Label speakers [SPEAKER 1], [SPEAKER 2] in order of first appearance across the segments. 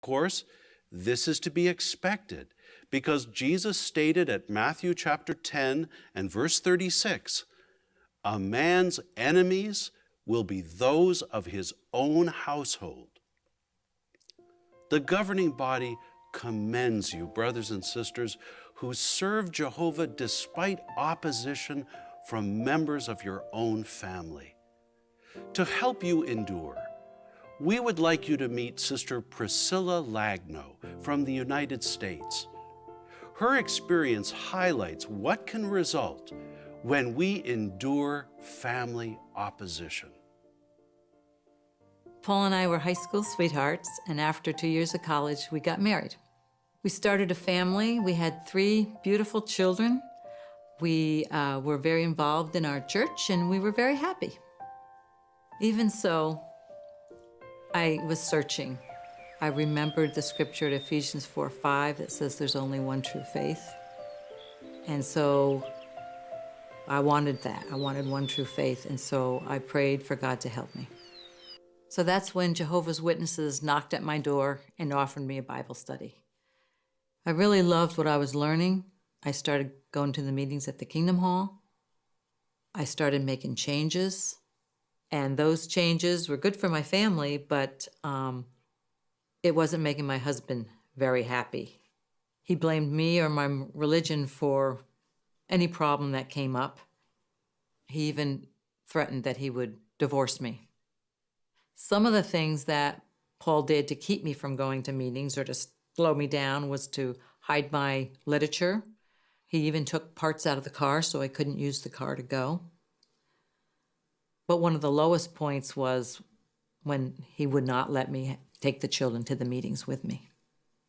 [SPEAKER 1] course, this is to be expected because Jesus stated at Matthew chapter 10 and verse 36, "A man's enemies will be those of his own household." The governing body commends you, brothers and sisters, who serve Jehovah despite opposition from members of your own family. To help you endure, we would like you to meet Sister Priscilla Lagno from the United States. Her experience highlights what can result when we endure family opposition.
[SPEAKER 2] Paul and I were high school sweethearts, and after 2 years of college, we got married. We started a family. We had 3 beautiful children. We were very involved in our church, and we were very happy. Even so, I was searching. I remembered the scripture at Ephesians 4:5 that says there's only one true faith. And so I wanted that. I wanted one true faith, and so I prayed for God to help me. So that's when Jehovah's Witnesses knocked at my door and offered me a Bible study. I really loved what I was learning. I started going to the meetings at the Kingdom Hall. I started making changes, and those changes were good for my family, but it wasn't making my husband very happy. He blamed me or my religion for any problem that came up. He even threatened that he would divorce me. Some of the things that Paul did to keep me from going to meetings or to slow me down was to hide my literature. He even took parts out of the car so I couldn't use the car to go. But one of the lowest points was when he would not let me take the children to the meetings with me.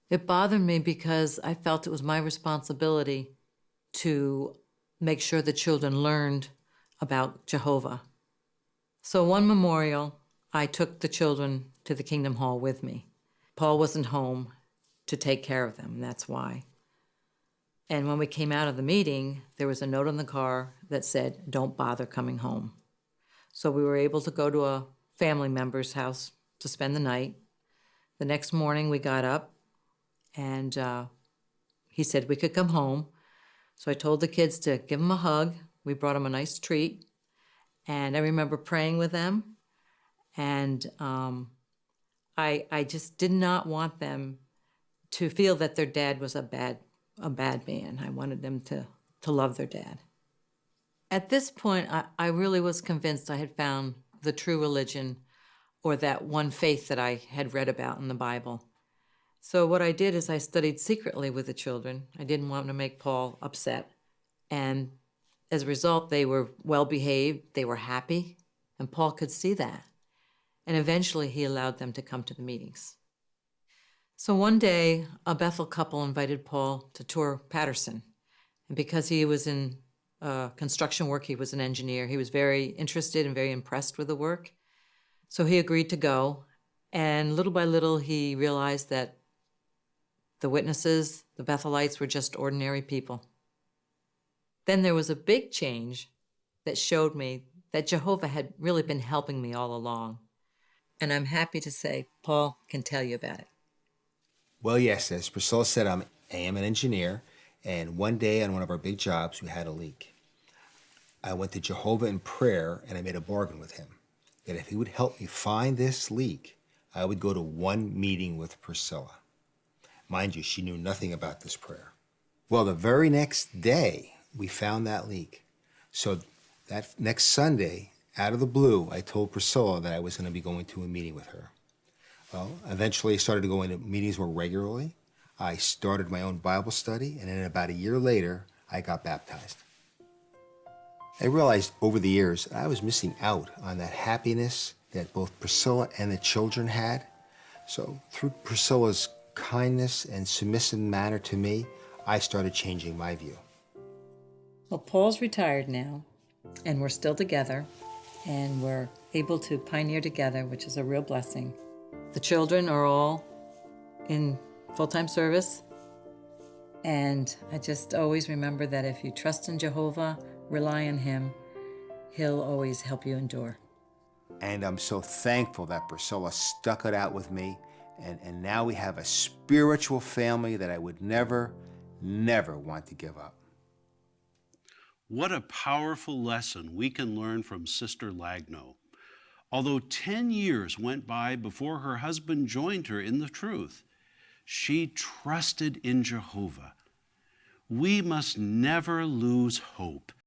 [SPEAKER 2] It bothered me because I felt it was my responsibility to make sure the children learned about Jehovah. So one memorial, I took the children to the Kingdom Hall with me. Paul wasn't home to take care of them, and that's why. And when we came out of the meeting, there was a note on the car that said, "Don't bother coming home." So we were able to go to a family member's house to spend the night. The next morning we got up, and he said we could come home. So I told the kids to give him a hug. We brought him a nice treat. And I remember praying with them. And I just did not want them to feel that their dad was a bad man. I wanted them to love their dad. At this point, I really was convinced I had found the true religion, or that one faith that I had read about in the Bible. So what I did is I studied secretly with the children. I didn't want to make Paul upset. And as a result, they were well-behaved, they were happy, and Paul could see that. And eventually he allowed them to come to the meetings. So one day, a Bethel couple invited Paul to tour Patterson. And because he was in construction work, he was an engineer, he was very interested and very impressed with the work. So he agreed to go. And little by little, he realized that the witnesses, the Bethelites, were just ordinary people. Then there was a big change that showed me that Jehovah had really been helping me all along. And I'm happy to say Paul can tell you about it.
[SPEAKER 3] Well, yes, as Priscilla said, I am an engineer, and one day on one of our big jobs, we had a leak. I went to Jehovah in prayer, and I made a bargain with him that if he would help me find this leak, I would go to one meeting with Priscilla. Mind you, she knew nothing about this prayer. Well, the very next day, we found that leak. So that next Sunday, out of the blue, I told Priscilla that I was going to be going to a meeting with her. Well, eventually I started going to meetings more regularly. I started my own Bible study, and then about a year later, I got baptized. I realized over the years I was missing out on that happiness that both Priscilla and the children had. So through Priscilla's kindness and submissive manner to me, I started changing my view.
[SPEAKER 2] Well, Paul's retired now, and we're still together, and we're able to pioneer together, which is a real blessing. The children are all in full-time service, and I just always remember that if you trust in Jehovah, rely on him, he'll always help you endure.
[SPEAKER 3] And I'm so thankful that Priscilla stuck it out with me And now we have a spiritual family that I would never, never want to give up.
[SPEAKER 1] What a powerful lesson we can learn from Sister Lagno. Although 10 years went by before her husband joined her in the truth, she trusted in Jehovah. We must never lose hope